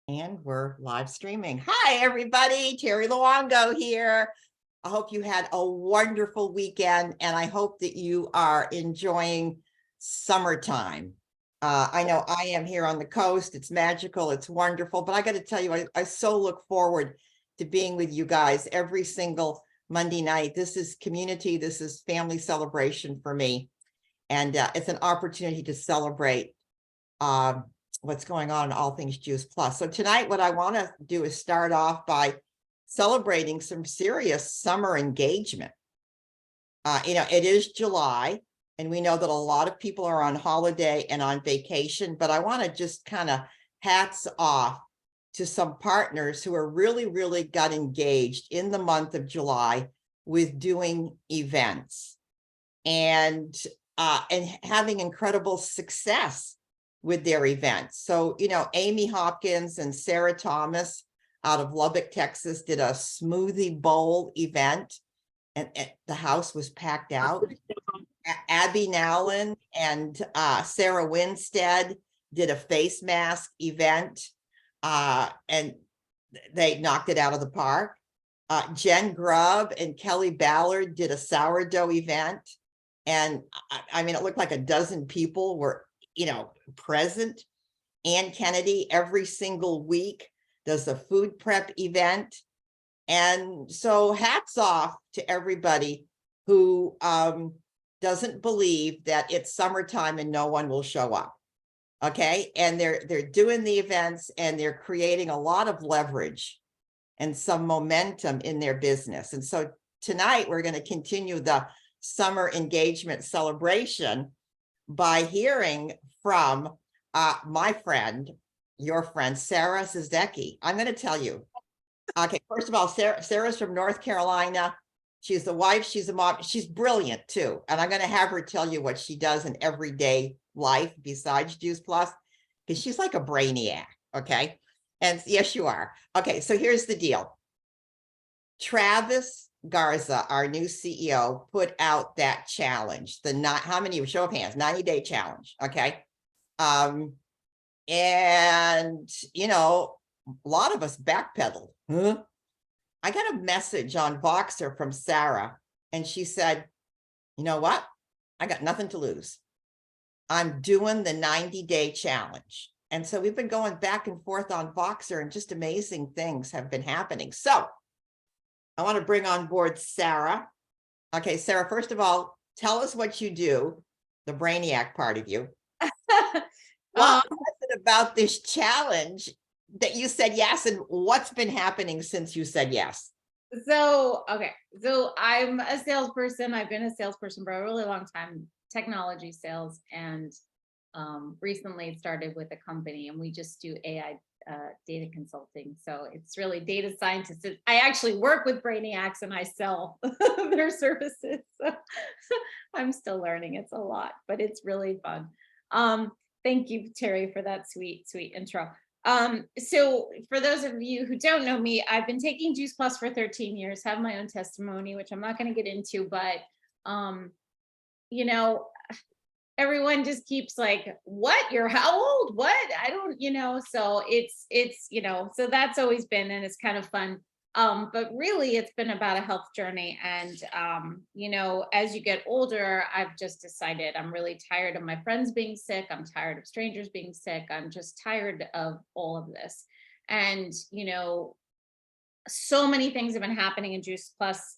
And we're live streaming. Hi, everybody. Terry Luongo here. I hope you had a wonderful weekend, and I hope that you are enjoying summertime. I know I am here on the coast. It's magical. It's wonderful. But I got to tell you, I so look forward to being with you guys every single Monday night. This is community. This is family celebration for me. And it's an opportunity to celebrate what's going on in All Things Juice Plus. So tonight, what I want to do is start off by celebrating some serious summer engagement. It is July, and we know that a lot of people are on holiday and on vacation, but I want to just kind of hats off to some partners who are really got engaged in the month of July with doing events and having incredible success with their events. So, Amy Hopkins and Sarah Thomas out of Lubbock, Texas, did a smoothie bowl event, and the house was packed out. Abby Nowlin and Sarah Winstead did a face mask event, and they knocked it out of the park. Jen Grubb and Kelly Ballard did a sourdough event, and I mean, it looked like a dozen people were present. Ann Kennedy every single week does a food prep event. And so hats off to everybody who doesn't believe that it's summertime and no one will show up. Okay. And they're doing the events, and they're creating a lot of leverage and some momentum in their business. And so tonight we're going to continue the summer engagement celebration by hearing from my friend, your friend, Sara Czarecki. I'm going to tell you. Okay, first of all, Sarah's from North Carolina. She's the wife, she's a mom, she's brilliant too. And I'm going to have her tell you what she does in everyday life besides Juice Plus, because she's like a brainiac, okay? And yes, you are. Okay, so here's the deal. Travis Garza, our new CEO, put out that challenge, how many, show of hands, 90-day challenge. Okay. And a lot of us backpedaled. Huh? I got a message on Voxer from Sara, and she said, you know what? I got nothing to lose. I'm doing the 90-day challenge. And so we've been going back and forth on Voxer, and just amazing things have been happening. So I want to bring on board Sara. Okay, Sara, first of all, tell us what you do, the brainiac part of you. What was it about this challenge that you said yes, and what's been happening since you said yes? So I'm a salesperson. I've been a salesperson for a really long time, technology sales, and recently started with a company, and we just do AI data consulting. So it's really data scientists. I actually work with brainiacs, and I sell their services. So I'm still learning. It's a lot, but it's really fun. Thank you, Terry, for that sweet intro. So for those of you who don't know me, I've been taking Juice Plus for 13 years, have my own testimony, which I'm not going to get into, but everyone just keeps like, what, you're how old? What? I don't, so it's, so that's always been, and it's kind of fun. But really it's been about a health journey. And, as you get older, I've just decided I'm really tired of my friends being sick. I'm tired of strangers being sick. I'm just tired of all of this. And, so many things have been happening in Juice Plus.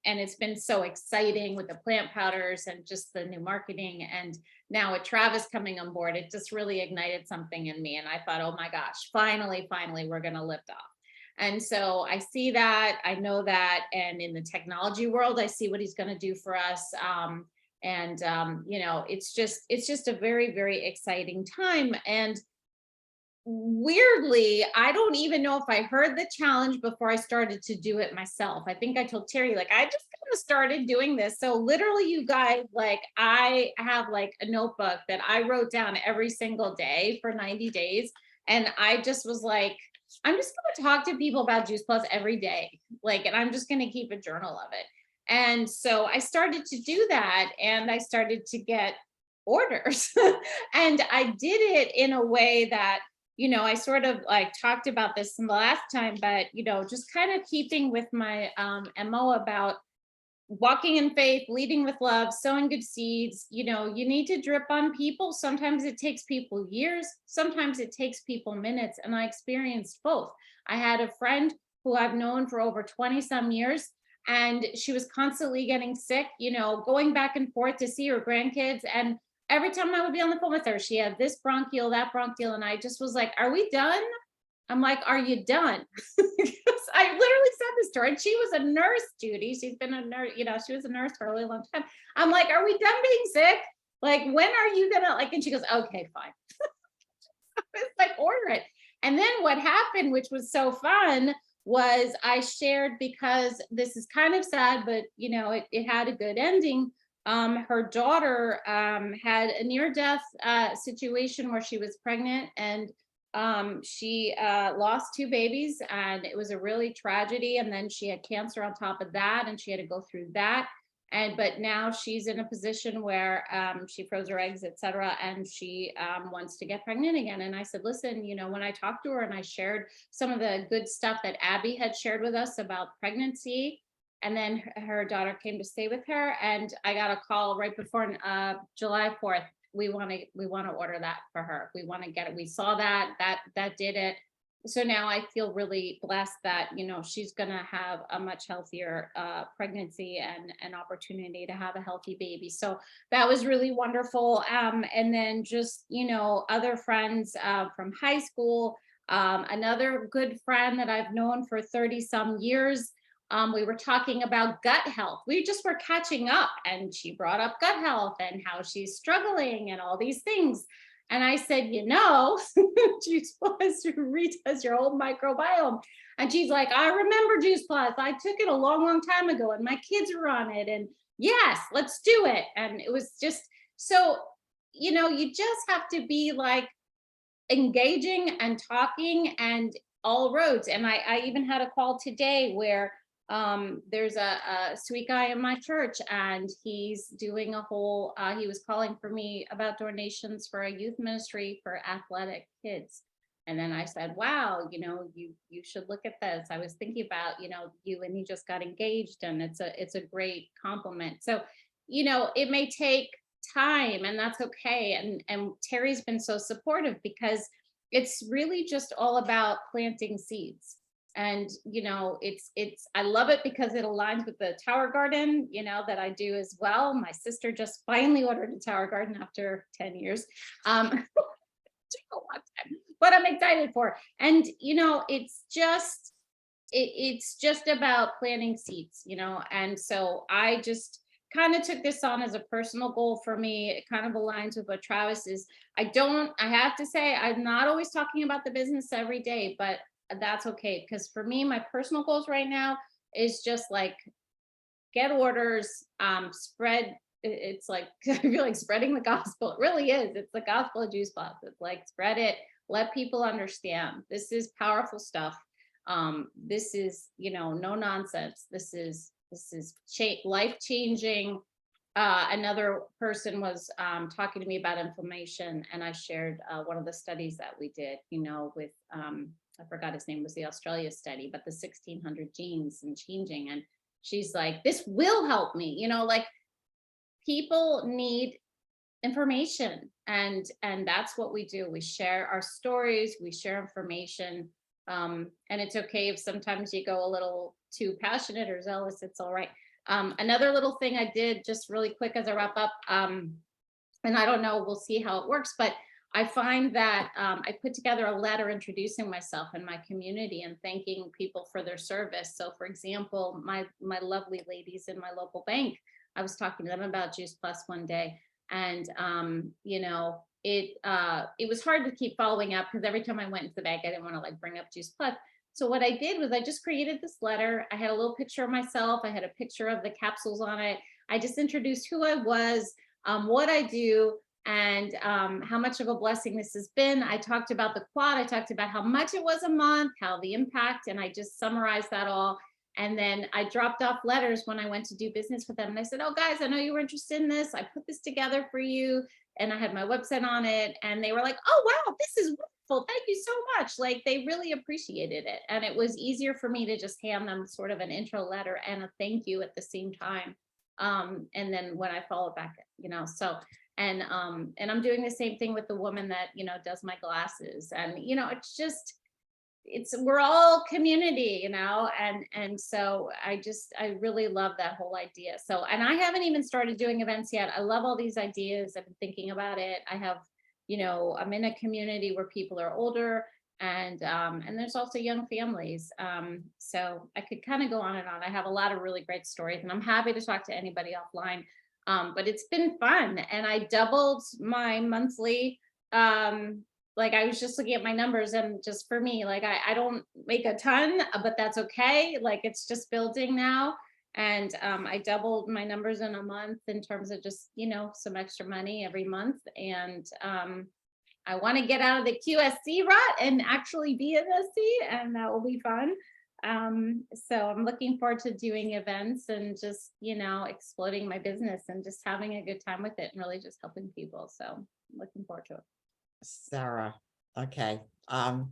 And it's been so exciting with the plant powders and just the new marketing. And now with Travis coming on board, it just really ignited something in me. And I thought, oh my gosh, finally, we're going to lift off. And so I see that, I know that, and in the technology world, I see what he's going to do for us. It's just a very exciting time. And weirdly, I don't even know if I heard the challenge before I started to do it myself. I think I told Terry, like, I just kind of started doing this. So literally, you guys, like, I have like a notebook that I wrote down every single day for 90 days. And I just was like, I'm just going to talk to people about Juice Plus every day. Like, and I'm just going to keep a journal of it. And so I started to do that, and I started to get orders. And I did it in a way that I sort of like talked about this in the last time, but, just kind of keeping with my MO about walking in faith, leading with love, sowing good seeds. You need to drip on people. Sometimes it takes people years, sometimes it takes people minutes. And I experienced both. I had a friend who I've known for over 20 some years, and she was constantly getting sick, going back and forth to see her grandkids. And every time I would be on the phone with her, she had this bronchial, that bronchial. And I just was like, are we done? I'm like, are you done? Because I literally said this to her, and she was a nurse, Judy. She's been a nurse, she was a nurse for a really long time. I'm like, are we done being sick? Like, when are you gonna and she goes, okay, fine. It's like, order it. And then what happened, which was so fun, was I shared, because this is kind of sad, but it had a good ending. Her daughter had a near-death situation where she was pregnant, and she lost 2 babies, and it was a really tragedy. And then she had cancer on top of that, and she had to go through that. But now she's in a position where she froze her eggs, etc., and she wants to get pregnant again. And I said, listen, when I talked to her and I shared some of the good stuff that Abby had shared with us about pregnancy, and then her daughter came to stay with her, and I got a call right before July 4th. We want to order that for her. We want to get it. We saw that did it. So now I feel really blessed that, she's going to have a much healthier pregnancy and an opportunity to have a healthy baby. So that was really wonderful. And then just, other friends from high school, another good friend that I've known for 30 some years. We were talking about gut health. We just were catching up, and she brought up gut health and how she's struggling and all these things. And I said, Juice Plus redoes your whole microbiome. And she's like, I remember Juice Plus. I took it a long, long time ago, and my kids were on it. And yes, let's do it. And it was just so, you just have to be like engaging and talking and all roads. And I even had a call today where there's a sweet guy in my church, and he's doing a whole he was calling for me about donations for a youth ministry for athletic kids. And then I said, wow, you should look at this. I was thinking about you, and he just got engaged, and it's a great compliment. So it may take time, and that's okay. And Terry's been so supportive, because it's really just all about planting seeds. And it's I love it because it aligns with the Tower Garden that I do as well. My sister just finally ordered a Tower Garden after 10 years. Took a long time, but I'm excited for it. And it's just about planting seeds, and so I just kind of took this on as a personal goal for me. It kind of aligns with what Travis is. I have to say, I'm not always talking about the business every day, but that's okay, because for me, my personal goals right now is just like get orders, spread. It's like I feel like spreading the gospel. It really is. It's the gospel of Juice Plus. It's like spread it, let people understand. This is powerful stuff. This is no nonsense. This is life changing. Another person was talking to me about inflammation, and I shared one of the studies that we did, with I forgot his name, was the Australia study, but the 1600 genes and changing. And she's like, this will help me, like people need information, and that's what we do. We share our stories, we share information. And it's okay if sometimes you go a little too passionate or zealous, it's all right. Another little thing I did just really quick as I wrap up, and I don't know, we'll see how it works, but I find that I put together a letter introducing myself and my community and thanking people for their service. So for example, my lovely ladies in my local bank, I was talking to them about Juice Plus one day, and it was hard to keep following up, because every time I went into the bank, I didn't want to like bring up Juice Plus. So what I did was I just created this letter. I had a little picture of myself. I had a picture of the capsules on it. I just introduced who I was, what I do, and how much of a blessing this has been. I talked about the quad. I talked about how much it was a month, how the impact, and I just summarized that all. And then I dropped off letters when I went to do business with them. And I said, oh, guys, I know you were interested in this. I put this together for you. and I had my website on it, and they were like, oh, wow, this is wonderful. Thank you so much. Like, they really appreciated it. And it was easier for me to just hand them sort of an intro letter and a thank you at the same time. And then when I follow back, so, and I'm doing the same thing with the woman that, does my glasses. And, it's just, we're all community, and so I really love that whole idea. So, and I haven't even started doing events yet. I love all these ideas. I've been thinking about it. I have, I'm in a community where people are older, and there's also young families. So I could kind of go on and on. I have a lot of really great stories, and I'm happy to talk to anybody offline. But it's been fun, and I doubled my monthly, like, I was just looking at my numbers, and just for me, like, I don't make a ton, but that's okay. Like, it's just building now. And I doubled my numbers in a month in terms of just, some extra money every month. And I want to get out of the QSC rut and actually be an SC, and that will be fun. So I'm looking forward to doing events and just, exploding my business and just having a good time with it, and really just helping people. So I'm looking forward to it. Sarah, okay.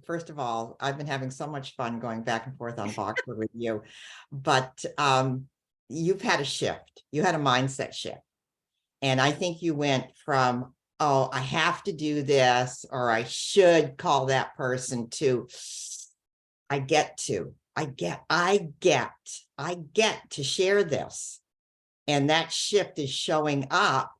First of all, I've been having so much fun going back and forth on Voxer with you, but you've had a shift. You had a mindset shift. And I think you went from, oh, I have to do this, or I should call that person, to I get to share this. And that shift is showing up.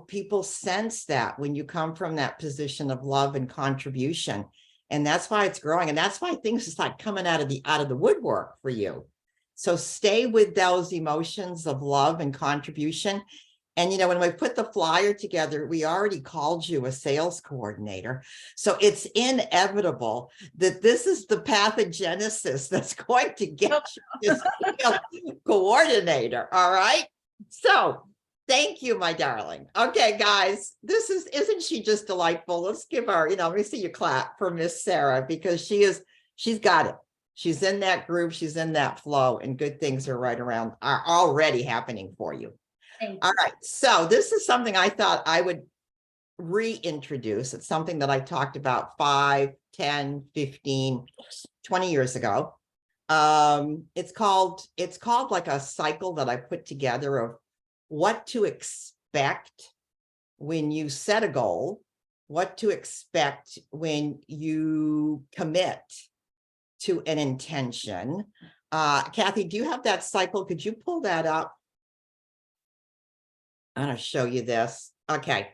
People sense that when you come from that position of love and contribution, and that's why it's growing. And that's why things just like coming out of the woodwork for you. So stay with those emotions of love and contribution. And, when we put the flyer together, we already called you a sales coordinator. So it's inevitable that this is the pathogenesis that's going to get you this sales coordinator. All right. So thank you, my darling. Okay, guys, isn't she just delightful? Let's give her, let me see you clap for Miss Sara, because she's got it. She's in that groove. She's in that flow, and good things are already happening for you. All right. So this is something I thought I would reintroduce. It's something that I talked about 5, 10, 15, 20 years ago. It's called like a cycle that I put together of what to expect when you set a goal, what to expect when you commit to an intention. Kathy, do you have that cycle? Could you pull that up? I'm going to show you this. Okay.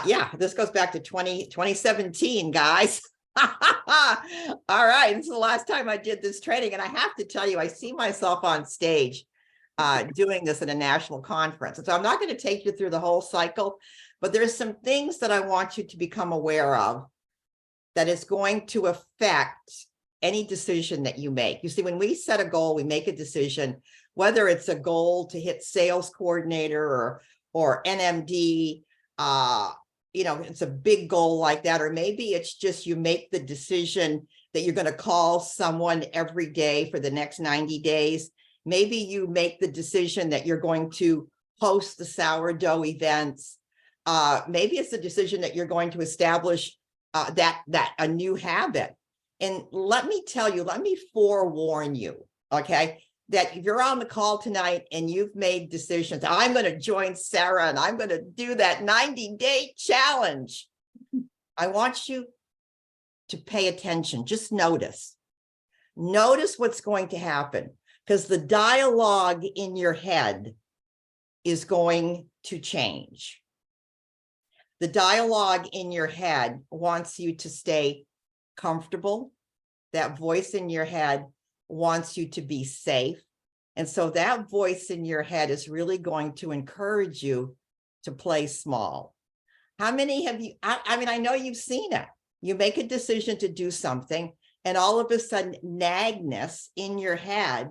Yeah, this goes back to 2017, guys. All right. This is the last time I did this training. And I have to tell you, I see myself on stage doing this at a national conference. And so I'm not going to take you through the whole cycle, but there's some things that I want you to become aware of that is going to affect any decision that you make. You see, when we set a goal, we make a decision, whether it's a goal to hit sales coordinator or NMD, it's a big goal like that, or maybe it's just you make the decision that you're going to call someone every day for the next 90 days. Maybe you make the decision that you're going to host the sourdough events. Maybe it's the decision that you're going to establish that a new habit. And let me forewarn you, okay, that if you're on the call tonight and you've made decisions, I'm going to join Sara and I'm going to do that 90-day challenge. I want you to pay attention. Just notice what's going to happen, because the dialogue in your head is going to change. The dialogue in your head wants you to stay comfortable. That voice in your head wants you to be safe. And so that voice in your head is really going to encourage you to play small. How many have you, I know you've seen it. You make a decision to do something, and all of a sudden nagness in your head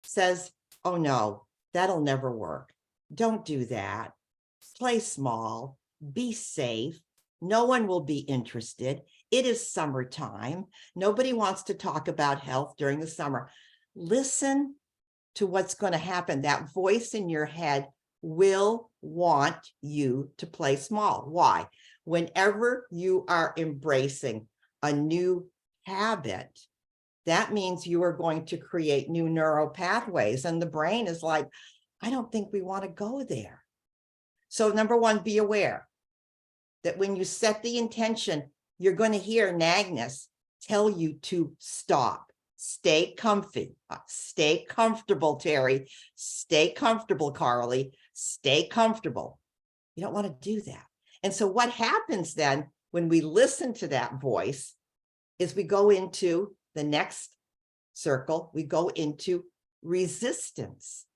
says, oh no, that'll never work. Don't do that. Play small, be safe. No one will be interested. It is summertime. Nobody wants to talk about health during the summer. Listen to what's going to happen. That voice in your head will want you to play small. Why? Whenever you are embracing a new habit, that means you are going to create new neural pathways. And the brain is like, I don't think we want to go there. So number one, be aware that when you set the intention, you're going to hear nagness tell you to stop. Stay comfy, stay comfortable, Terry, stay comfortable, Carly, stay comfortable. You don't want to do that. And so what happens then when we listen to that voice is we go into the next circle, we go into resistance.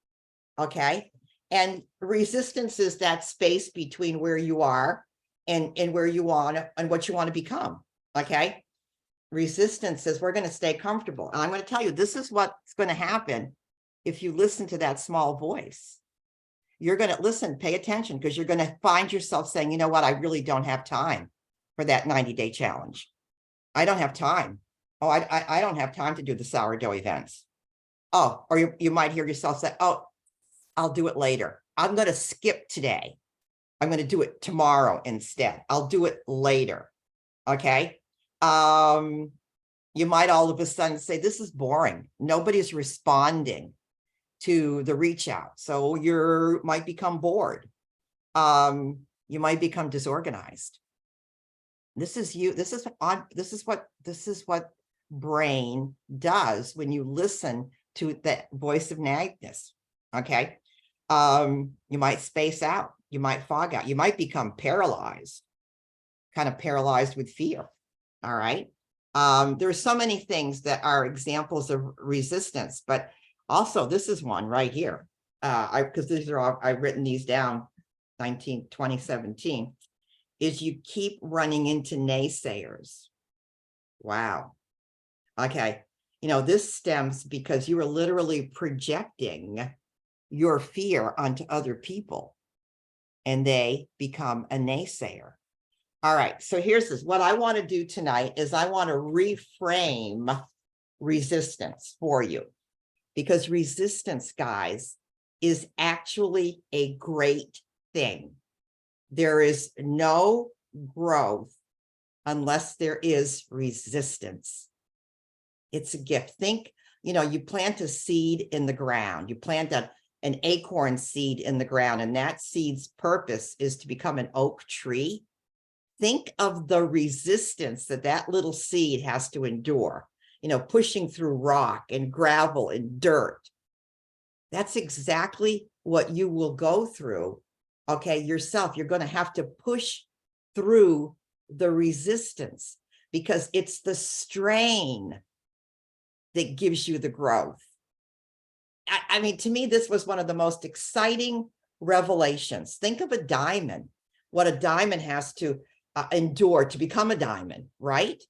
Okay. And resistance is that space between where you are and where you want to, and what you want to become. Okay. Resistance is we're going to stay comfortable. And I'm going to tell you, this is what's going to happen if you listen to that small voice. You're going to listen, pay attention, because you're going to find yourself saying, you know what, I really don't have time for that 90-day challenge. I don't have time. Oh, I don't have time to do the sourdough events. Oh, or you might hear yourself say, oh, I'll do it later. I'm going to skip today. I'm going to do it tomorrow instead. I'll do it later. Okay. You might all of a sudden say, this is boring. Nobody's responding to the reach out. So you might become bored. You might become disorganized. This is what brain does when you listen to that voice of nagness. Okay. You might space out, you might fog out, you might become paralyzed, kind of paralyzed with fear. All right. There's so many things that are examples of resistance, but also this is one right here. Because these are all, I've written these down 2017, is you keep running into naysayers. Wow. Okay. You know, this stems because you are literally projecting your fear onto other people and they become a naysayer. All right. So here's this. What I want to do tonight is I want to reframe resistance for you, because resistance, guys, is actually a great thing. There is no growth unless there is resistance. It's a gift. Think, you know, you plant a seed in the ground, you plant an acorn seed in the ground, and that seed's purpose is to become an oak tree. Think of the resistance that that little seed has to endure, you know, pushing through rock and gravel and dirt. That's exactly what you will go through. Okay, yourself, you're going to have to push through the resistance, because it's the strain that gives you the growth. I mean, to me, this was one of the most exciting revelations. Think of a diamond, what a diamond has to endure to become a diamond, right?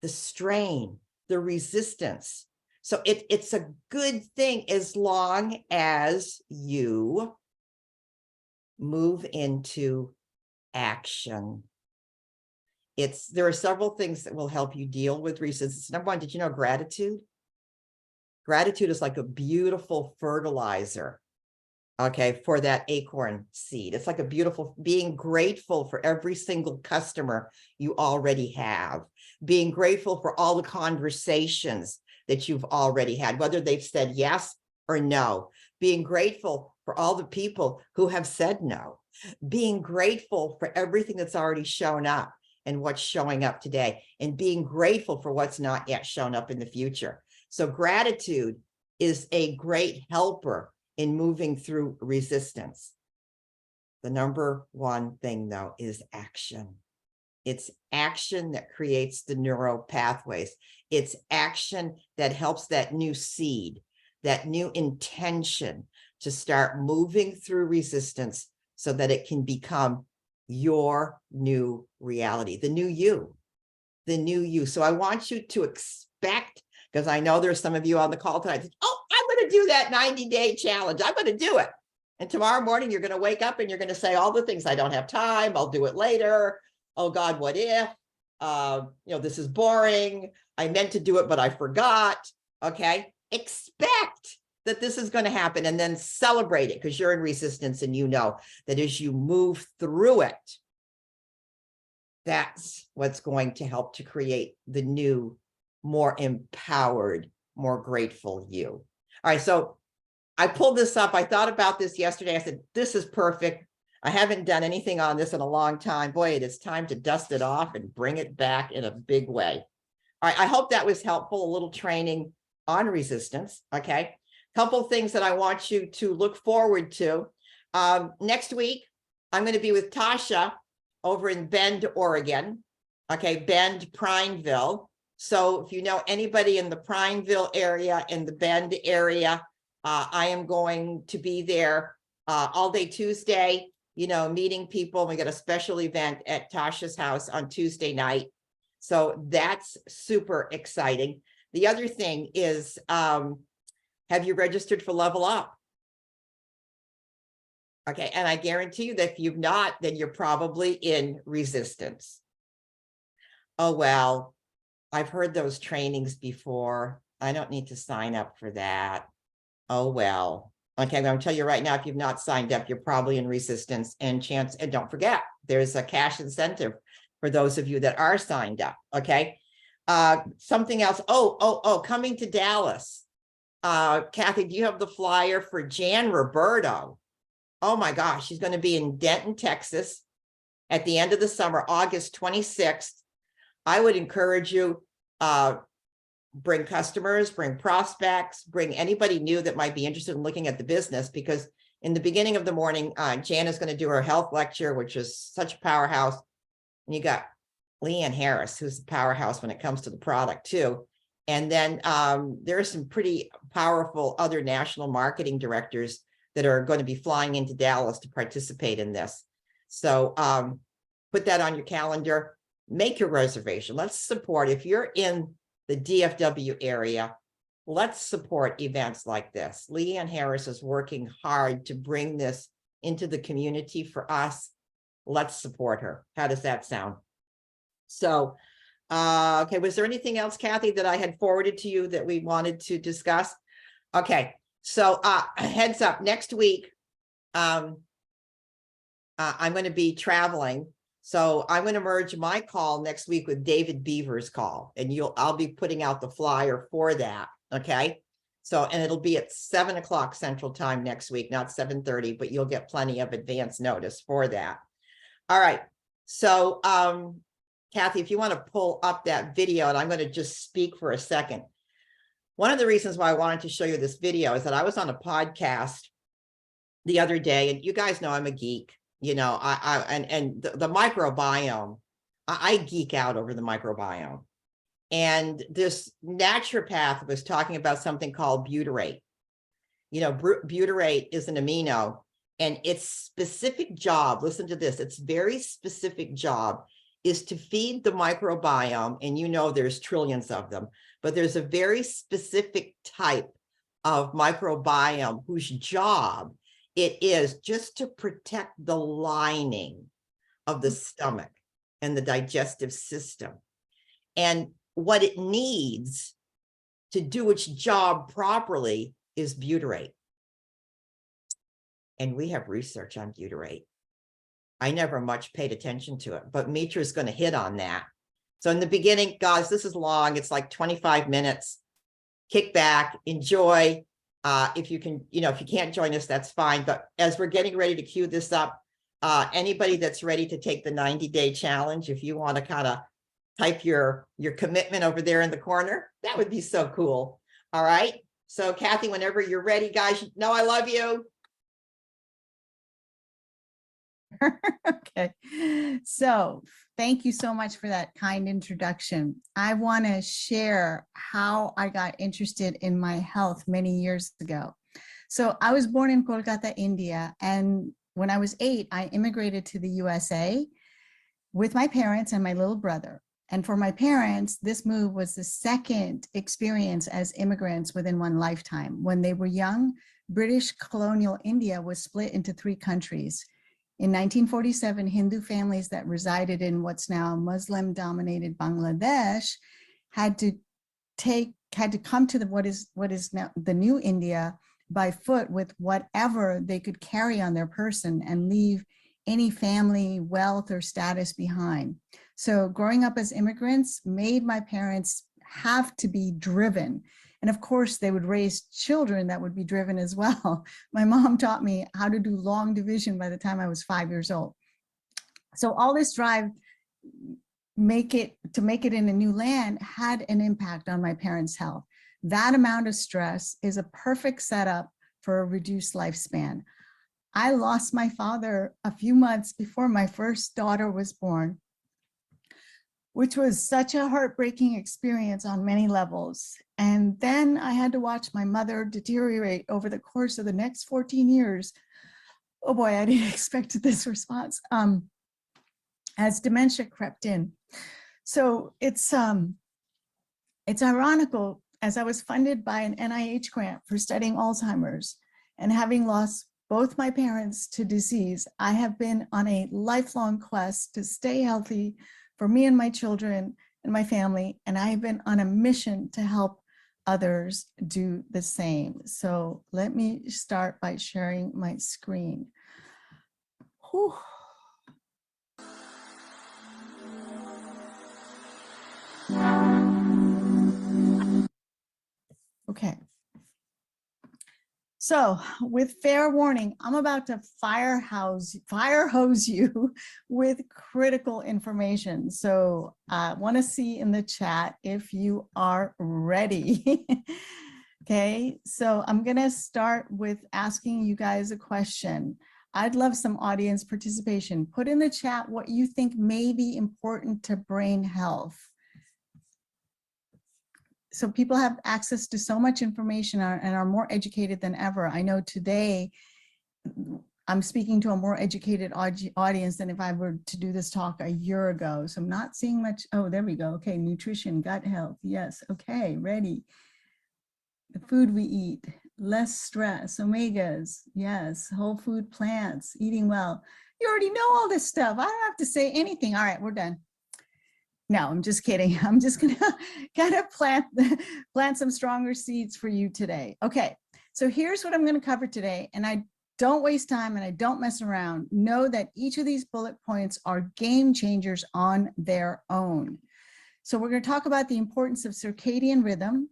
The strain, the resistance. So it's a good thing as long as you move into action. There are several things that will help you deal with resistance. Number one, did you know gratitude? Gratitude is like a beautiful fertilizer, okay, for that acorn seed. It's like a beautiful, being grateful for every single customer you already have, being grateful for all the conversations that you've already had, whether they've said yes or no, being grateful for all the people who have said no, being grateful for everything that's already shown up and what's showing up today, and being grateful for what's not yet shown up in the future. So gratitude is a great helper in moving through resistance. The number one thing, though, is action. It's action that creates the neural pathways. It's action that helps that new seed, that new intention to start moving through resistance so that it can become your new reality, the new you, the new you. So I want you to expect, because I know there's some of you on the call tonight, oh, I'm going to do that 90-day challenge. I'm going to do it. And tomorrow morning, you're going to wake up and you're going to say all the things. I don't have time. I'll do it later. Oh God, what if? You know, this is boring. I meant to do it, but I forgot. Okay. Expect that this is going to happen, and then celebrate it because you're in resistance and you know that as you move through it, that's what's going to help to create the new, more empowered, more grateful you. All right, so I pulled this up. I thought about this yesterday. I said, this is perfect. I haven't done anything on this in a long time. Boy, it is time to dust it off and bring it back in a big way. All right, I hope that was helpful, a little training on resistance, okay? Couple things that I want you to look forward to. Next week, I'm going to be with Tasha over in Bend, Oregon. Okay, Bend, Prineville. So if you know anybody in the Prineville area, in the Bend area, I am going to be there all day Tuesday, you know, meeting people. We got a special event at Tasha's house on Tuesday night. So that's super exciting. The other thing is, have you registered for Level Up? Okay, and I guarantee you that if you've not, then you're probably in resistance. Oh, well, I've heard those trainings before. I don't need to sign up for that. Oh, well. Okay, I'm going to tell you right now, if you've not signed up, you're probably in resistance, and don't forget, there's a cash incentive for those of you that are signed up. Okay. Something else. Coming to Dallas. Kathy, do you have the flyer for Jan Roberto? Oh my gosh, she's going to be in Denton, Texas at the end of the summer, August 26th. I would encourage you, bring customers, bring prospects, bring anybody new that might be interested in looking at the business, because in the beginning of the morning, Jan is going to do her health lecture, which is such a powerhouse. And you got Leanne Harris, who's a powerhouse when it comes to the product too. And then there are some pretty powerful other national marketing directors that are going to be flying into Dallas to participate in this. So put that on your calendar, make your reservation. Let's support. If you're in the DFW area, let's support events like this. Leanne Harris is working hard to bring this into the community for us. Let's support her. How does that sound? So, okay, was there anything else, Kathy, that I had forwarded to you that we wanted to discuss? Okay, so heads up, next week, I'm going to be traveling. So I'm going to merge my call next week with David Beaver's call, and I'll be putting out the flyer for that. Okay. So, and it'll be at 7 o'clock Central Time next week, not 7:30, but you'll get plenty of advance notice for that. All right. So, Kathy, if you want to pull up that video, and I'm going to just speak for a second. One of the reasons why I wanted to show you this video is that I was on a podcast the other day, and you guys know I'm a geek, you know, the microbiome, I geek out over the microbiome. And this naturopath was talking about something called butyrate. You know, butyrate is an amino, and its specific job, listen to this, its very specific job is to feed the microbiome. And you know, there's trillions of them, but there's a very specific type of microbiome whose job it is just to protect the lining of the stomach and the digestive system. And what it needs to do its job properly is butyrate. And we have research on butyrate. I never much paid attention to it, but Mitra is going to hit on that. So in the beginning, guys, this is long. It's like 25 minutes. Kick back, enjoy. If you can, you know, if you can't join us, that's fine. But as we're getting ready to cue this up, anybody that's ready to take the 90-day challenge, if you want to kind of type your commitment over there in the corner, that would be so cool. All right. So Kathy, whenever you're ready, guys, you know I love you. Okay, so thank you so much for that kind introduction. I want to share how I got interested in my health many years ago. So I was born in Kolkata, India, and when I was 8, I immigrated to the USA with my parents and my little brother. And for my parents, this move was the second experience as immigrants within one lifetime. When they were young, British colonial India was split into 3 countries. In 1947, Hindu families that resided in what's now Muslim-dominated Bangladesh had to take had to come to what is now the new India by foot with whatever they could carry on their person and leave any family, wealth, or status behind. So growing up as immigrants made my parents have to be driven. And of course, they would raise children that would be driven as well. My mom taught me how to do long division by the time I was 5 years old. So all this drive make it in a new land had an impact on my parents' health. That amount of stress is a perfect setup for a reduced lifespan. I lost my father a few months before my first daughter was born, which was such a heartbreaking experience on many levels. And then I had to watch my mother deteriorate over the course of the next 14 years. Oh boy, I didn't expect this response. As dementia crept in. So it's ironical, as I was funded by an NIH grant for studying Alzheimer's and having lost both my parents to disease, I have been on a lifelong quest to stay healthy for me and my children and my family. And I have been on a mission to help others do the same. So let me start by sharing my screen. Whew. Okay. So with fair warning, I'm about to fire hose you with critical information. So I want to see in the chat if you are ready. Okay, so I'm going to start with asking you guys a question. I'd love some audience participation. Put in the chat what you think may be important to brain health. So people have access to so much information and are more educated than ever. I know today I'm speaking to a more educated audience than if I were to do this talk a year ago. So I'm not seeing much. Oh, there we go. Okay, nutrition, gut health. Yes, okay, ready. The food we eat, less stress, omegas. Yes, whole food plants, eating well. You already know all this stuff. I don't have to say anything. All right, we're done. No, I'm just kidding. I'm just gonna kind of plant some stronger seeds for you today. Okay, so here's what I'm gonna cover today, and I don't waste time and I don't mess around. Know that each of these bullet points are game changers on their own. So we're gonna talk about the importance of circadian rhythm,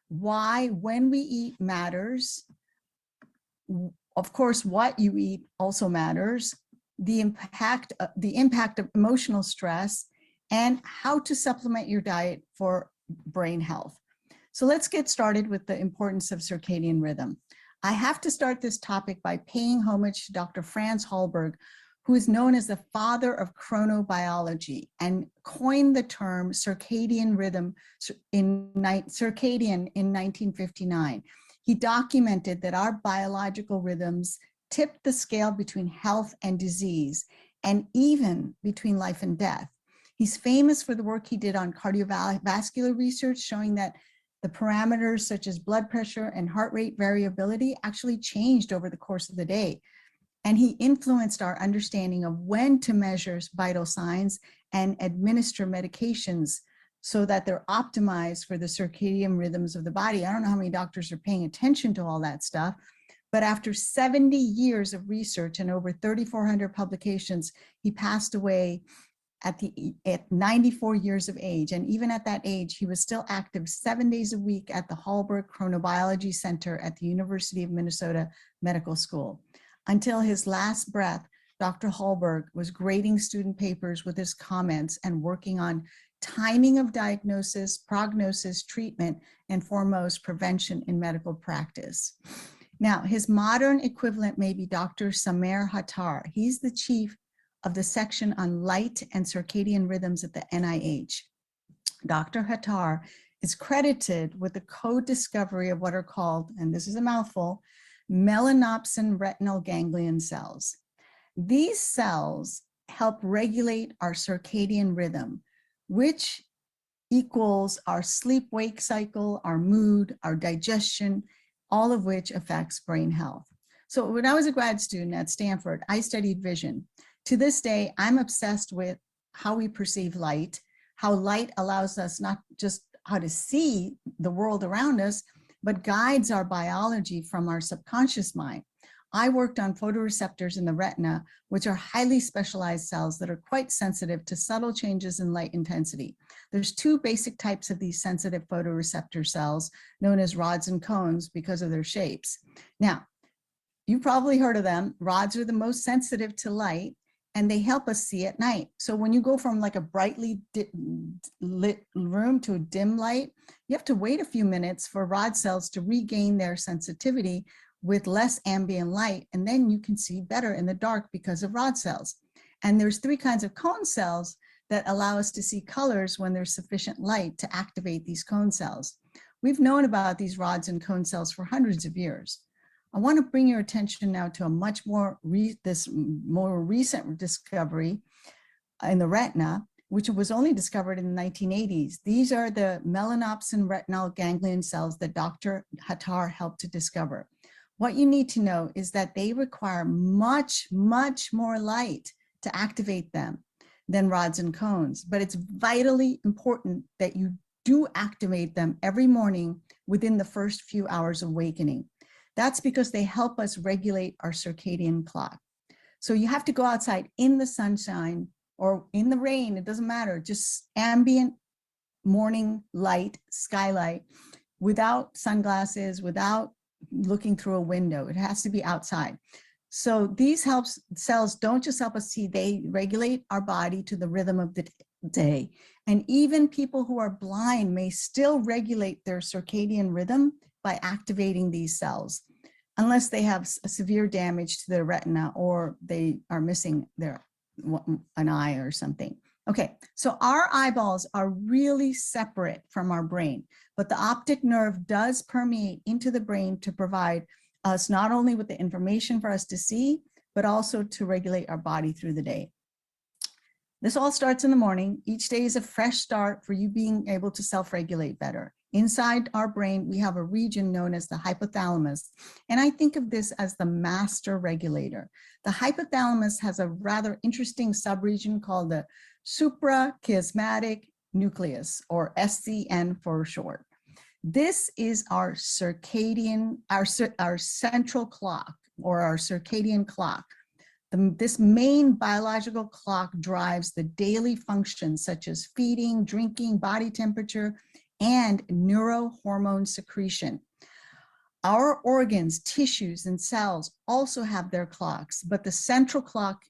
why when we eat matters, of course, what you eat also matters, the impact of emotional stress, and how to supplement your diet for brain health. So let's get started with the importance of circadian rhythm. I have to start this topic by paying homage to Dr. Franz Hallberg, who is known as the father of chronobiology and coined the term circadian rhythm in 1959. He documented that our biological rhythms tip the scale between health and disease, and even between life and death. He's famous for the work he did on cardiovascular research, showing that the parameters such as blood pressure and heart rate variability actually changed over the course of the day. And he influenced our understanding of when to measure vital signs and administer medications so that they're optimized for the circadian rhythms of the body. I don't know how many doctors are paying attention to all that stuff, but after 70 years of research and over 3,400 publications, he passed away at 94 years of age. And even at that age, he was still active 7 days a week at the Hallberg Chronobiology Center at the University of Minnesota Medical School. Until his last breath, Dr. Hallberg was grading student papers with his comments and working on timing of diagnosis, prognosis, treatment, and foremost, prevention in medical practice. Now, his modern equivalent may be Dr. Samer Hattar. He's the chief of the section on light and circadian rhythms at the NIH. Dr. Hattar is credited with the co-discovery of what are called, and this is a mouthful, melanopsin retinal ganglion cells. These cells help regulate our circadian rhythm, which equals our sleep-wake cycle, our mood, our digestion, all of which affects brain health. So when I was a grad student at Stanford, I studied vision. To this day, I'm obsessed with how we perceive light, how light allows us not just how to see the world around us, but guides our biology from our subconscious mind. I worked on photoreceptors in the retina, which are highly specialized cells that are quite sensitive to subtle changes in light intensity. There's two basic types of these sensitive photoreceptor cells, known as rods and cones because of their shapes. Now, you've probably heard of them. Rods are the most sensitive to light, and they help us see at night. So when you go from like a brightly lit room to a dim light, you have to wait a few minutes for rod cells to regain their sensitivity with less ambient light, and then you can see better in the dark because of rod cells. And there's three kinds of cone cells that allow us to see colors when there's sufficient light to activate these cone cells. We've known about these rods and cone cells for hundreds of years. I want to bring your attention now to a much more recent discovery in the retina, which was only discovered in the 1980s. These are the melanopsin retinal ganglion cells that Dr. Hattar helped to discover. What you need to know is that they require much, much more light to activate them than rods and cones, but it's vitally important that you do activate them every morning within the first few hours of awakening. That's because they help us regulate our circadian clock. So you have to go outside in the sunshine or in the rain, it doesn't matter, just ambient morning light, skylight, without sunglasses, without looking through a window. It has to be outside. So these cells don't just help us see, they regulate our body to the rhythm of the day. And even people who are blind may still regulate their circadian rhythm by activating these cells, unless they have a severe damage to their retina or they are missing an eye or something. Okay, so our eyeballs are really separate from our brain, but the optic nerve does permeate into the brain to provide us not only with the information for us to see, but also to regulate our body through the day. This all starts in the morning. Each day is a fresh start for you being able to self-regulate better. Inside our brain, we have a region known as the hypothalamus, and I think of this as the master regulator. The hypothalamus has a rather interesting subregion called the suprachiasmatic nucleus, or SCN for short. This is our circadian, our central clock, or our circadian clock. This main biological clock drives the daily functions such as feeding, drinking, body temperature, and neurohormone secretion. Our organs, tissues, and cells also have their clocks, but the central clock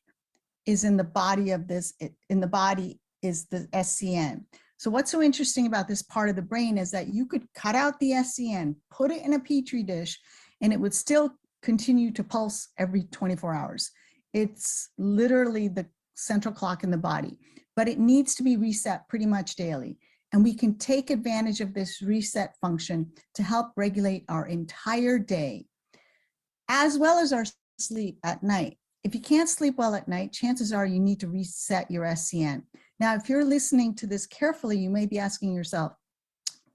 is in the body of this, in the body is the SCN. So what's so interesting about this part of the brain is that you could cut out the SCN, put it in a petri dish, and it would still continue to pulse every 24 hours. It's literally the central clock in the body, but it needs to be reset pretty much daily. And we can take advantage of this reset function to help regulate our entire day, as well as our sleep at night. If you can't sleep well at night, chances are you need to reset your SCN. Now, if you're listening to this carefully, you may be asking yourself,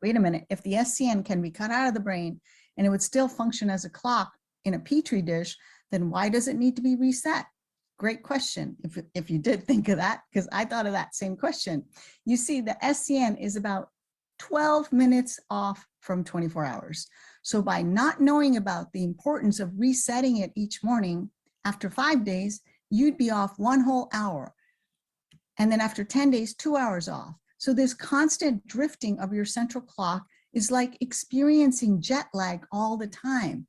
wait a minute, if the SCN can be cut out of the brain and it would still function as a clock in a petri dish, then why does it need to be reset? Great question, if you did think of that, because I thought of that same question. You see, the SCN is about 12 minutes off from 24 hours. So by not knowing about the importance of resetting it each morning, after 5 days, you'd be off 1 whole hour. And then after 10 days, 2 hours off. So this constant drifting of your central clock is like experiencing jet lag all the time.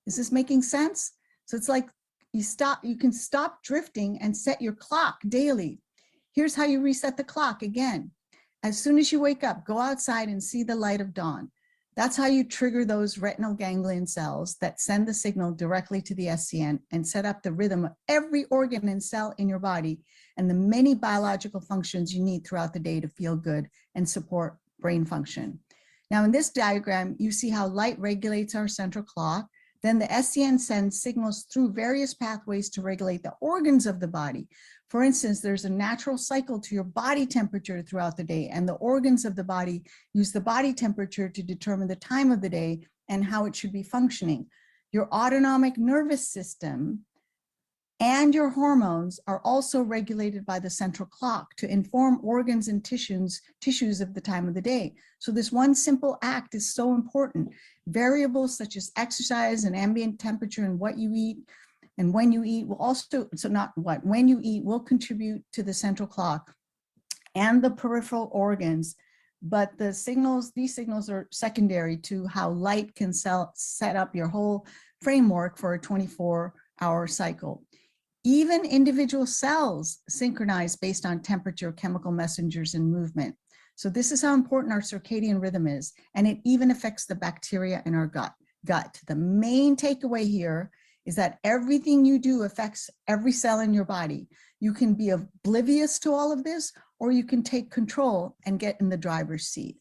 Is this making sense? So it's like you can stop drifting and set your clock daily. Here's how you reset the clock again. As soon as you wake up, go outside and see the light of dawn. That's how you trigger those retinal ganglion cells that send the signal directly to the SCN and set up the rhythm of every organ and cell in your body and the many biological functions you need throughout the day to feel good and support brain function. Now in this diagram, you see how light regulates our central clock. Then the SCN sends signals through various pathways to regulate the organs of the body. For instance, there's a natural cycle to your body temperature throughout the day, and the organs of the body use the body temperature to determine the time of the day and how it should be functioning. Your autonomic nervous system And your hormones are also regulated by the central clock to inform organs and tissues of the time of the day. So this one simple act is so important. Variables such as exercise and ambient temperature and what you eat and when you eat will also, so not what, when you eat will contribute to the central clock and the peripheral organs. But the signals, these signals are secondary to how light can set up your whole framework for a 24-hour cycle. Even individual cells synchronize based on temperature, chemical messengers, and movement. So this is how important our circadian rhythm is, and it even affects the bacteria in our gut. The main takeaway here is that everything you do affects every cell in your body. You can be oblivious to all of this, or you can take control and get in the driver's seat.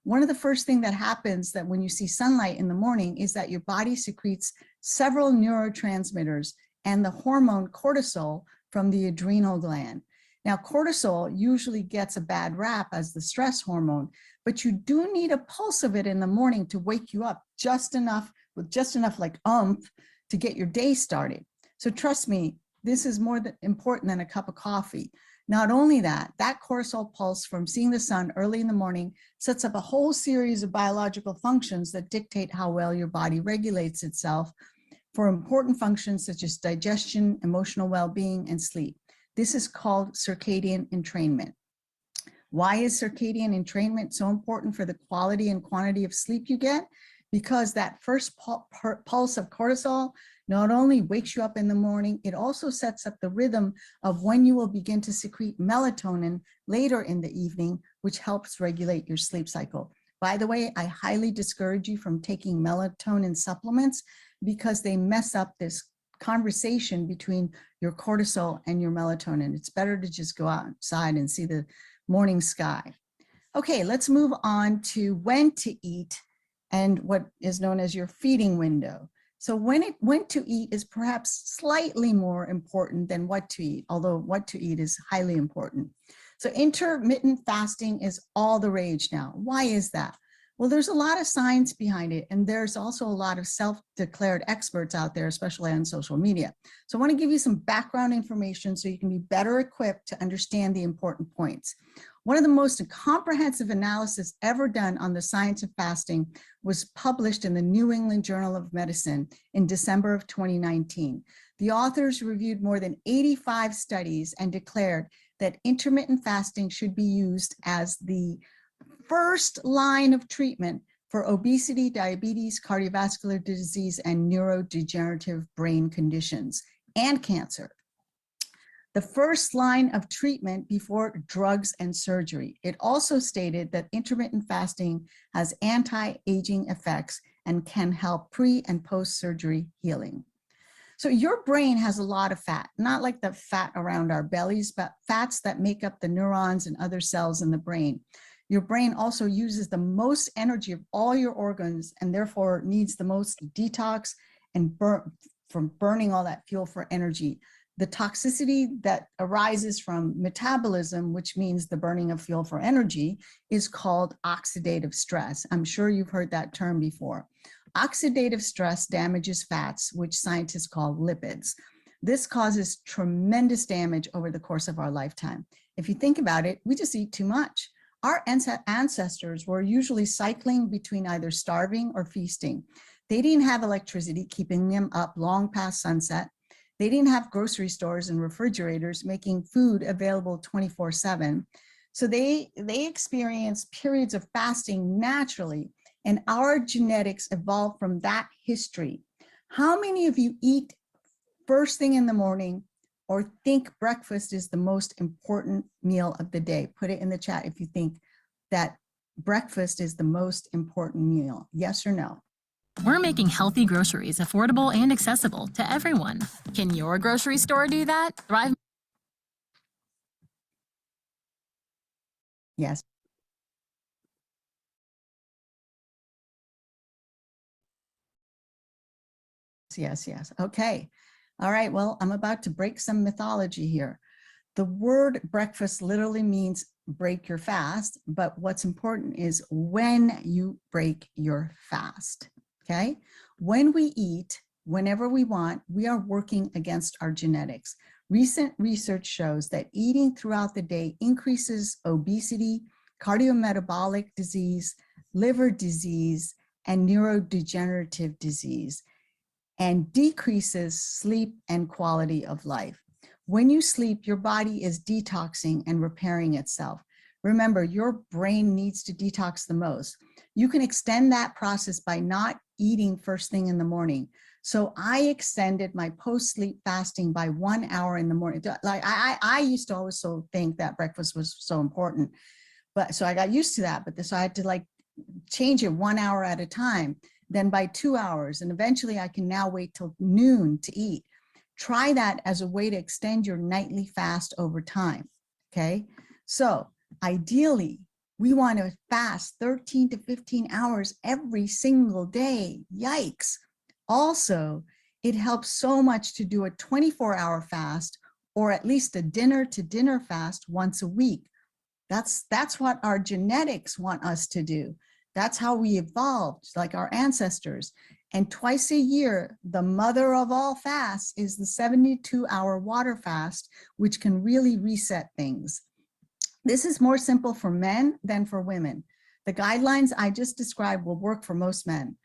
One of the first things that happens that when you see sunlight in the morning is that your body secretes several neurotransmitters and the hormone cortisol from the adrenal gland. Now, cortisol usually gets a bad rap as the stress hormone, but you do need a pulse of it in the morning to wake you up just enough, with just enough like oomph to get your day started. So trust me, this is more important than a cup of coffee. Not only that, that cortisol pulse from seeing the sun early in the morning sets up a whole series of biological functions that dictate how well your body regulates itself for important functions such as digestion, emotional well-being, and sleep. This is called circadian entrainment. Why is circadian entrainment so important for the quality and quantity of sleep you get? Because that first pulse of cortisol not only wakes you up in the morning, it also sets up the rhythm of when you will begin to secrete melatonin later in the evening, which helps regulate your sleep cycle. By the way, I highly discourage you from taking melatonin supplements because they mess up this conversation between your cortisol and your melatonin. It's better to just go outside and see the morning sky. Okay, let's move on to when to eat and what is known as your feeding window. So when to eat is perhaps slightly more important than what to eat, although what to eat is highly important. So intermittent fasting is all the rage now. Why is that? Well, there's a lot of science behind it, and there's also a lot of self-declared experts out there, especially on social media. So I want to give you some background information so you can be better equipped to understand the important points. One of the most comprehensive analysis ever done on the science of fasting was published in the New England Journal of Medicine in December of 2019. The authors reviewed more than 85 studies and declared that intermittent fasting should be used as the first line of treatment for obesity, diabetes, cardiovascular disease, and neurodegenerative brain conditions, and cancer. The first line of treatment before drugs and surgery. It also stated that intermittent fasting has anti-aging effects and can help pre- and post-surgery healing. So your brain has a lot of fat, not like the fat around our bellies, but fats that make up the neurons and other cells in the brain. Your brain also uses the most energy of all your organs and therefore needs the most detox and from burning all that fuel for energy. The toxicity that arises from metabolism, which means the burning of fuel for energy, is called oxidative stress. I'm sure you've heard that term before. Oxidative stress damages fats, which scientists call lipids. This causes tremendous damage over the course of our lifetime. If you think about it, we just eat too much. Our ancestors were usually cycling between either starving or feasting. They didn't have electricity keeping them up long past sunset. They didn't have grocery stores and refrigerators making food available 24/7. So they experienced periods of fasting naturally, and our genetics evolved from that history. How many of you eat first thing in the morning or think breakfast is the most important meal of the day? Put it in the chat if you think that breakfast is the most important meal. Yes or no? We're making healthy groceries affordable and accessible to everyone. Can your grocery store do that? Thrive. Yes. Yes, yes. Okay. All right. Well, I'm about to break some mythology here. The word breakfast literally means break your fast, but what's important is when you break your fast. Okay. When we eat, whenever we want, we are working against our genetics. Recent research shows that eating throughout the day increases obesity, cardiometabolic disease, liver disease, and neurodegenerative disease, and decreases sleep and quality of life. When you sleep, your body is detoxing and repairing itself. Remember, your brain needs to detox the most. You can extend that process by not eating first thing in the morning. So I extended my post-sleep fasting by 1 hour in the morning. Like I used to always so think that breakfast was so important, but so I got used to that. But so I had to like change it 1 hour at a time, then by 2 hours, and eventually I can now wait till noon to eat. Try that as a way to extend your nightly fast over time. Okay, so ideally, we want to fast 13 to 15 hours every single day. Yikes. Also, it helps so much to do a 24-hour fast or at least a dinner to dinner fast once a week. That's what our genetics want us to do. That's how we evolved, like our ancestors. And twice a year, the mother of all fasts is the 72-hour water fast, which can really reset things. This is more simple for men than for women. The guidelines I just described will work for most men.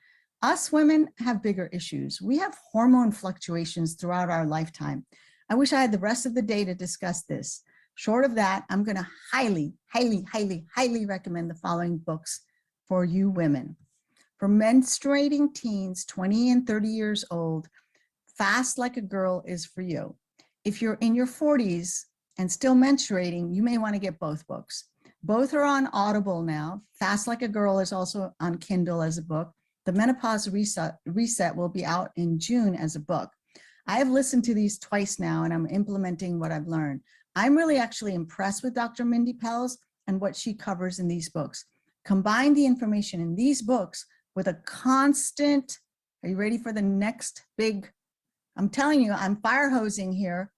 Us women have bigger issues. We have hormone fluctuations throughout our lifetime. I wish I had the rest of the day to discuss this. Short of that, I'm going to highly, highly, highly, highly recommend the following books for you women. For menstruating teens, 20 and 30 years old, Fast Like a Girl is for you. If you're in your 40s and still menstruating, you may want to get both books. Both are on Audible now. Fast Like a Girl is also on Kindle as a book. The Menopause Reset will be out in June as a book. I have listened to these twice now, and I'm implementing what I've learned. I'm really actually impressed with Dr. Mindy Pelz and what she covers in these books. Combine the information in these books with a constant, are you ready for the next big, I'm telling you, I'm fire hosing here,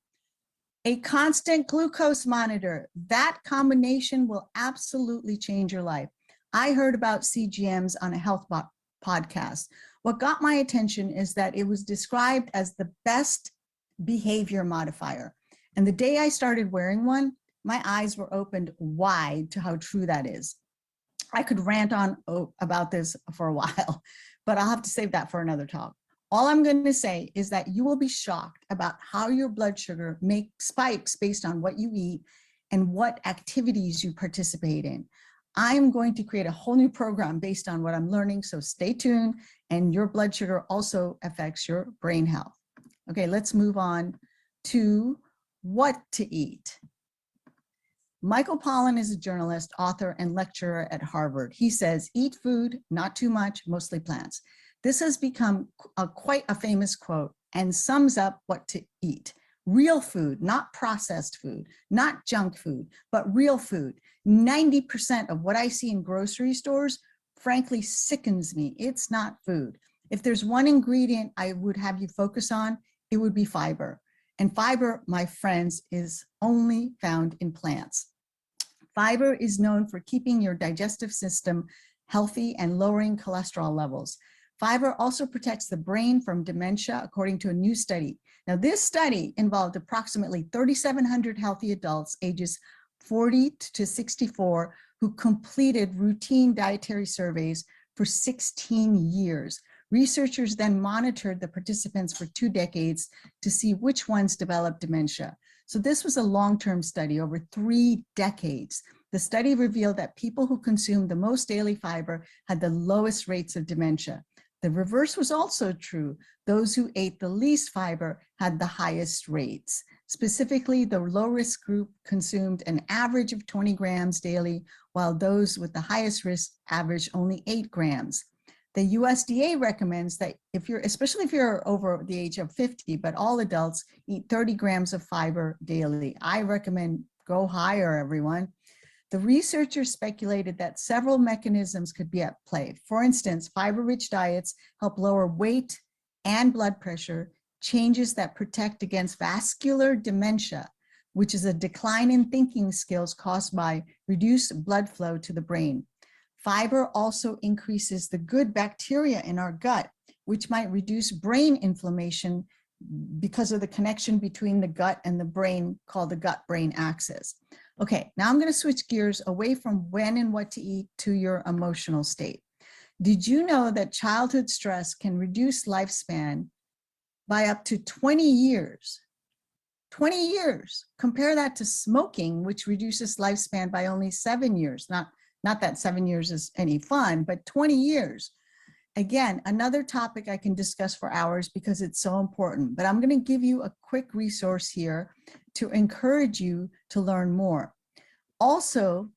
a constant glucose monitor. That combination will absolutely change your life. I heard about CGMs on a health podcast. What got my attention is that it was described as the best behavior modifier. And the day I started wearing one, my eyes were opened wide to how true that is. I could rant on about this for a while, but I'll have to save that for another talk. All I'm going to say is that you will be shocked about how your blood sugar spikes based on what you eat and what activities you participate in. I'm going to create a whole new program based on what I'm learning, so stay tuned. And your blood sugar also affects your brain health. Okay, let's move on to what to eat. Michael Pollan is a journalist, author, and lecturer at Harvard. He says, eat food, not too much, mostly plants. This has become quite a famous quote and sums up what to eat. Real food, not processed food, not junk food, but real food. 90% of what I see in grocery stores, frankly, sickens me. It's not food. If there's one ingredient I would have you focus on, it would be fiber. And fiber, my friends, is only found in plants. Fiber is known for keeping your digestive system healthy and lowering cholesterol levels. Fiber also protects the brain from dementia, according to a new study. Now, this study involved approximately 3,700 healthy adults ages 40 to 64 who completed routine dietary surveys for 16 years. Researchers then monitored the participants for 2 decades to see which ones developed dementia. So this was a long-term study over 3 decades. The study revealed that people who consumed the most daily fiber had the lowest rates of dementia. The reverse was also true. Those who ate the least fiber had the highest rates. Specifically, the low-risk group consumed an average of 20 grams daily, while those with the highest risk averaged only 8 grams. The USDA recommends that especially if you're over the age of 50, but all adults eat 30 grams of fiber daily. I recommend go higher, everyone. The researchers speculated that several mechanisms could be at play. For instance, fiber-rich diets help lower weight and blood pressure, changes that protect against vascular dementia, which is a decline in thinking skills caused by reduced blood flow to the brain. Fiber also increases the good bacteria in our gut, which might reduce brain inflammation because of the connection between the gut and the brain called the gut-brain axis. Okay, now I'm going to switch gears away from when and what to eat to your emotional state. Did you know that childhood stress can reduce lifespan by up to 20 years? 20 years. Compare that to smoking, which reduces lifespan by only 7 years. Not that 7 years is any fun, but 20 years. Again, another topic I can discuss for hours because it's so important, but I'm going to give you a quick resource here to encourage you to learn more. Also,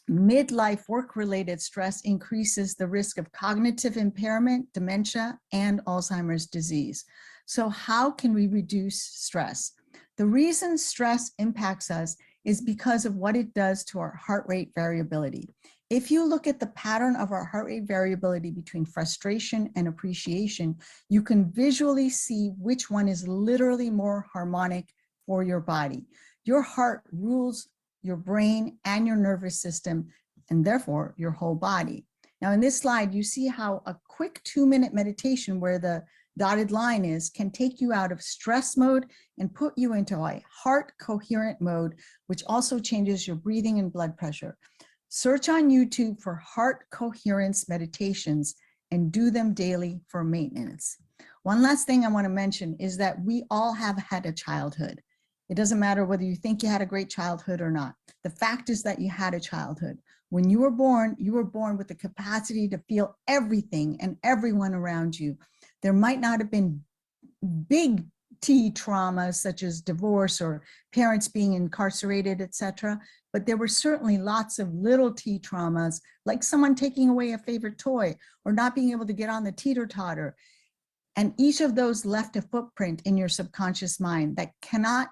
midlife work-related stress increases the risk of cognitive impairment, dementia, and Alzheimer's disease. So how can we reduce stress? The reason stress impacts us is because of what it does to our heart rate variability. If you look at the pattern of our heart rate variability between frustration and appreciation, you can visually see which one is literally more harmonic for your body. Your heart rules your brain and your nervous system, and therefore your whole body. Now in this slide, you see how a quick 2-minute meditation where the dotted line is can take you out of stress mode and put you into a heart coherent mode, which also changes your breathing and blood pressure. Search on YouTube for heart coherence meditations and do them daily for maintenance. One last thing I want to mention is that we all have had a childhood. It doesn't matter whether you think you had a great childhood or not. The fact is that you had a childhood. When you were born with the capacity to feel everything and everyone around you. There might not have been big T traumas such as divorce or parents being incarcerated, etc. But there were certainly lots of little T traumas, like someone taking away a favorite toy or not being able to get on the teeter-totter. And each of those left a footprint in your subconscious mind that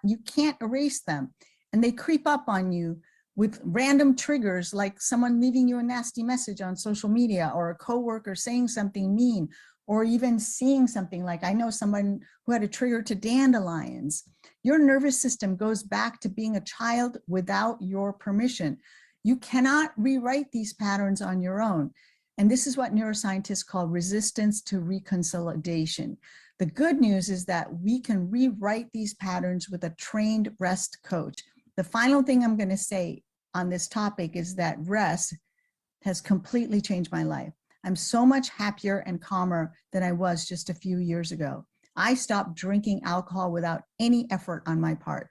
you can't erase them. And they creep up on you with random triggers, like someone leaving you a nasty message on social media or a coworker saying something mean, or even seeing something like, I know someone who had a trigger to dandelions. Your nervous system goes back to being a child without your permission. You cannot rewrite these patterns on your own. And this is what neuroscientists call resistance to reconsolidation. The good news is that we can rewrite these patterns with a trained rest coach. The final thing I'm going to say on this topic is that rest has completely changed my life. I'm so much happier and calmer than I was just a few years ago. I stopped drinking alcohol without any effort on my part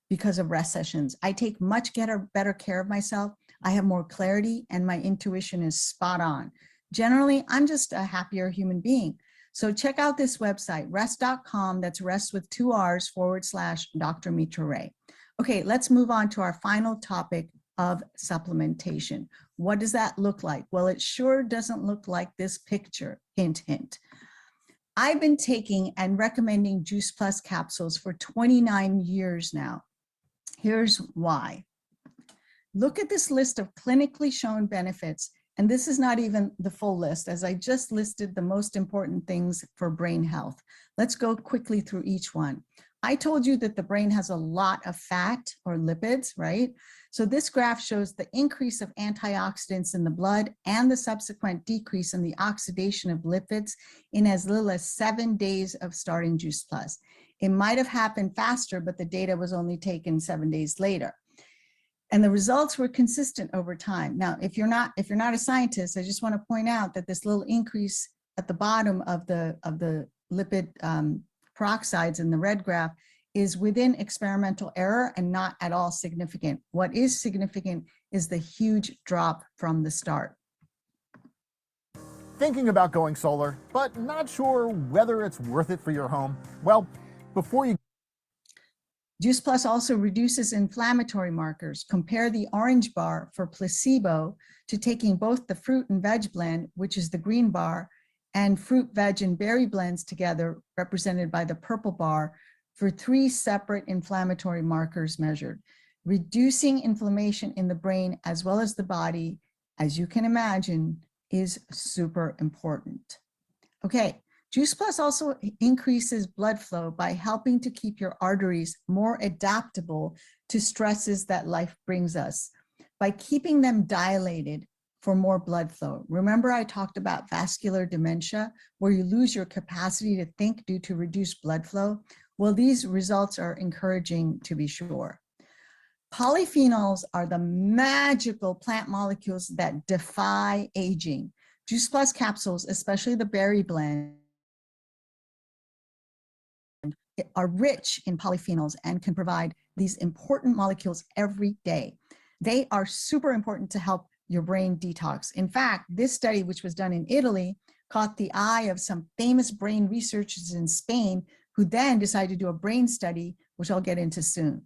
because of rest sessions. I take much better care of myself. I have more clarity and my intuition is spot on. Generally, I'm just a happier human being. So check out this website, rest.com, that's rest with 2 R's / Dr. Mitra Ray. Okay, let's move on to our final topic of supplementation. What does that look like? Well, it sure doesn't look like this picture, hint, hint. I've been taking and recommending Juice Plus capsules for 29 years now. Here's why. Look at this list of clinically shown benefits, and this is not even the full list, as I just listed the most important things for brain health. Let's go quickly through each one. I told you that the brain has a lot of fat or lipids, right? So this graph shows the increase of antioxidants in the blood and the subsequent decrease in the oxidation of lipids in as little as 7 days of starting Juice Plus. It might have happened faster, but the data was only taken 7 days later. And the results were consistent over time. Now, if you're not a scientist, I just want to point out that this little increase at the bottom of the lipid peroxides in the red graph is within experimental error and not at all significant. What is significant is the huge drop from the start. Thinking about going solar, but not sure whether it's worth it for your home? Well, before you... Juice Plus also reduces inflammatory markers. Compare the orange bar for placebo to taking both the fruit and veg blend, which is the green bar, and fruit, veg, and berry blends together, represented by the purple bar, for 3 separate inflammatory markers measured. Reducing inflammation in the brain as well as the body, as you can imagine, is super important. Okay, Juice Plus also increases blood flow by helping to keep your arteries more adaptable to stresses that life brings us. By keeping them dilated, for more blood flow. Remember I talked about vascular dementia, where you lose your capacity to think due to reduced blood flow? Well, these results are encouraging, to be sure. Polyphenols are the magical plant molecules that defy aging. Juice Plus capsules, especially the berry blend, are rich in polyphenols and can provide these important molecules every day. They are super important to help your brain detox. In fact, this study, which was done in Italy, caught the eye of some famous brain researchers in Spain, who then decided to do a brain study, which I'll get into soon.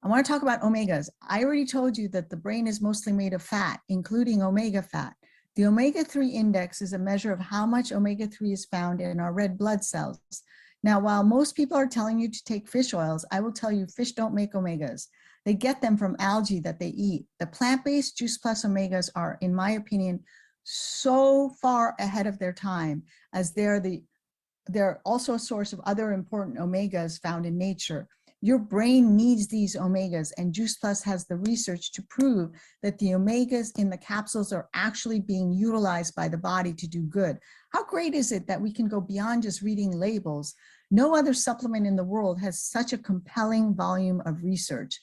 I want to talk about omegas. I already told you that the brain is mostly made of fat, including omega fat. The omega-3 index is a measure of how much omega-3 is found in our red blood cells. Now, while most people are telling you to take fish oils, I will tell you fish don't make omegas. They get them from algae that they eat. The plant-based Juice Plus omegas are, in my opinion, so far ahead of their time, as they're also a source of other important omegas found in nature. Your brain needs these omegas, and Juice Plus has the research to prove that the omegas in the capsules are actually being utilized by the body to do good. How great is it that we can go beyond just reading labels? No other supplement in the world has such a compelling volume of research.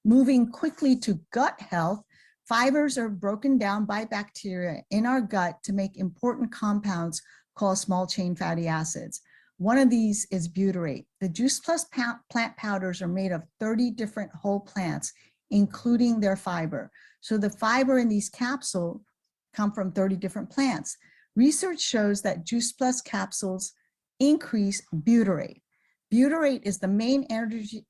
Moving quickly to gut health, fibers are broken down by bacteria in our gut to make important compounds called small chain fatty acids. One of these is butyrate. The Juice Plus plant powders are made of 30 different whole plants, including their fiber. So the fiber in these capsules come from 30 different plants. Research shows that Juice Plus capsules increase butyrate. Butyrate is the main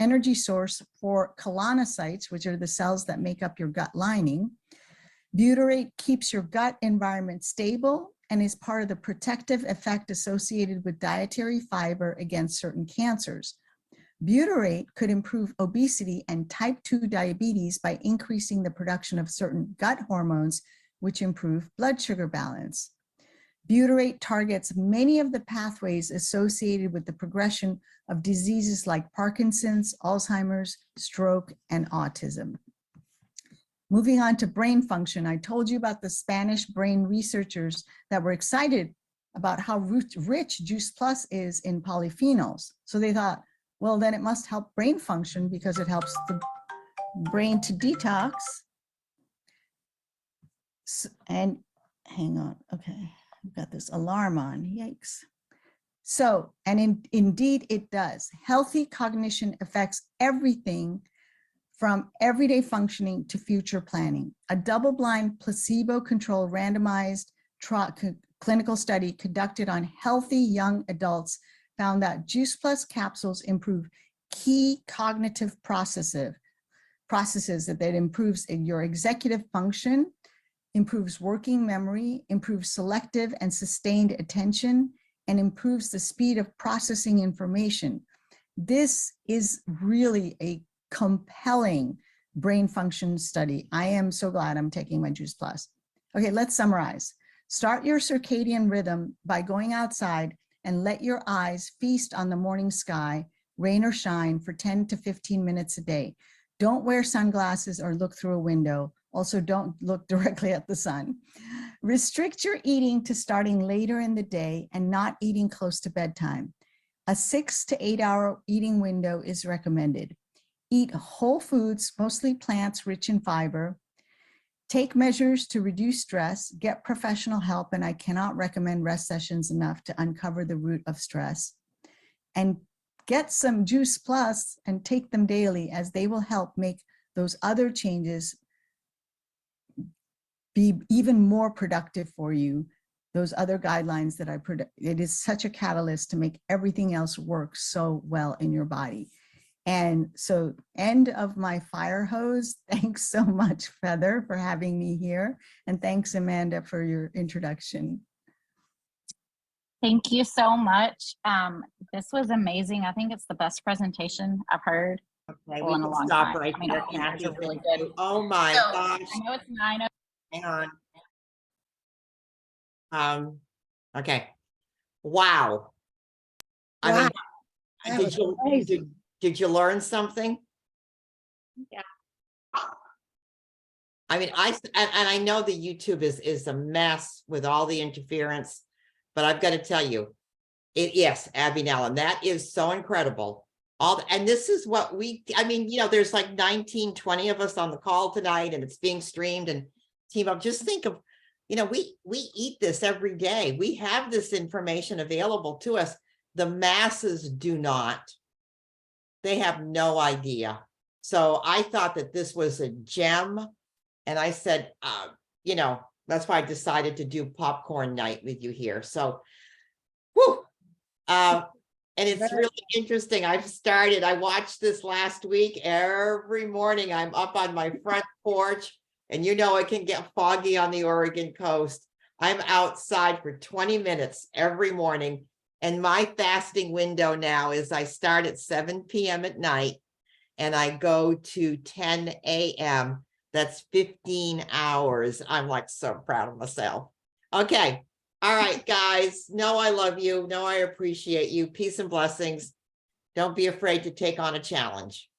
energy source for colonocytes, which are the cells that make up your gut lining. Butyrate keeps your gut environment stable and is part of the protective effect associated with dietary fiber against certain cancers. Butyrate could improve obesity and type 2 diabetes by increasing the production of certain gut hormones, which improve blood sugar balance. Butyrate targets many of the pathways associated with the progression of diseases like Parkinson's, Alzheimer's, stroke, and autism. Moving on to brain function, I told you about the Spanish brain researchers that were excited about how rich Juice Plus is in polyphenols. So they thought, well, then it must help brain function because it helps the brain to detox. And hang on, okay, I've got this alarm on, yikes. So, and indeed it does. Healthy cognition affects everything from everyday functioning to future planning. A double-blind, placebo-controlled, randomized clinical study conducted on healthy young adults found that Juice Plus capsules improve key cognitive processes that improves your executive function, improves working memory, improves selective and sustained attention, and improves the speed of processing information. This is really a compelling brain function study. I am so glad I'm taking my Juice Plus. Okay, let's summarize. Start your circadian rhythm by going outside and let your eyes feast on the morning sky, rain or shine, for 10 to 15 minutes a day. Don't wear sunglasses or look through a window. Also, don't look directly at the sun. Restrict your eating to starting later in the day and not eating close to bedtime. A 6 to 8 hour eating window is recommended. Eat whole foods, mostly plants rich in fiber. Take measures to reduce stress, get professional help, and I cannot recommend rest sessions enough to uncover the root of stress. And get some Juice Plus and take them daily, as they will help make those other changes be even more productive for you. Those other guidelines that it is such a catalyst to make everything else work so well in your body. And so, end of my fire hose. Thanks so much, Feather, for having me here. And thanks, Amanda, for your introduction. Thank you so much. This was amazing. I think it's the best presentation I've heard Okay, in we a can long stop time. right I mean, there, I think Kathy. these are really Thank good. you. Oh my So, gosh. I know it's 9. Hang on. Okay. Wow. I mean, That was amazing. did you learn something? Yeah. I mean, and I know the YouTube is a mess with all the interference, but I've got to tell you, yes, Abby Nellen, that is so incredible. And this is what I mean, there's like 19, 20 of us on the call tonight, and it's being streamed and team up. Just think of, we eat this every day. We have this information available to us. The masses do not. They have no idea. So I thought that this was a gem. And I said, that's why I decided to do popcorn night with you here. So, whew. And it's really interesting. I watched this last week. Every morning I'm up on my front porch, and it can get foggy on the Oregon coast. I'm outside for 20 minutes every morning. And my fasting window now is I start at 7 p.m. at night and I go to 10 a.m. That's 15 hours. I'm like so proud of myself. Okay. All right, guys. No, I love you. No, I appreciate you. Peace and blessings. Don't be afraid to take on a challenge.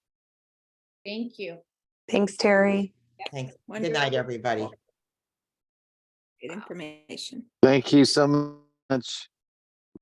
Thank you. Thanks, Terry. Thanks. Good night, everybody. Good information. Thank you so much.